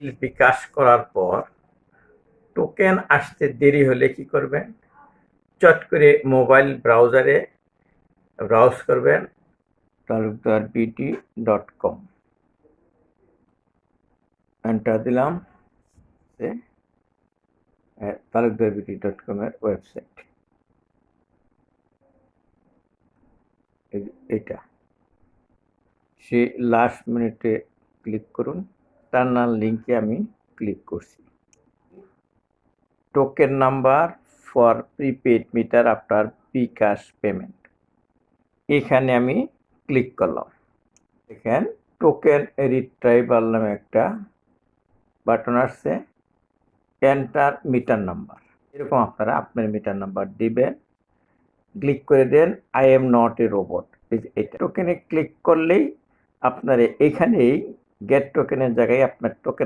বিকাশ করার পর টোকেন আসতে দেরি হলে কি করবেন? চট করে মোবাইল ব্রাউজারে ব্রাউজ করবেন talukdarbd.com, এন্টার দিলাম। talukdarbd.com এর ওয়েবসাইট এটা। সেই লাস্ট মিনিটে ক্লিক করুন। টার্নাল লিঙ্কে আমি ক্লিক করছি। Token number for prepaid meter after bKash payment, এখানে আমি ক্লিক করলাম। দেখেন টোকেন রিট্রাইভাল নামে একটা বাটন আসছে, এন্টার মিটার নাম্বার। এরকম আপনারা আপনার মিটার নাম্বার দিবেন, ক্লিক করে দেন I am not a robot. এটা টোকেনে ক্লিক করলেই আপনার এখানেই গেট টোকেনের জায়গায় আপনার টোকেন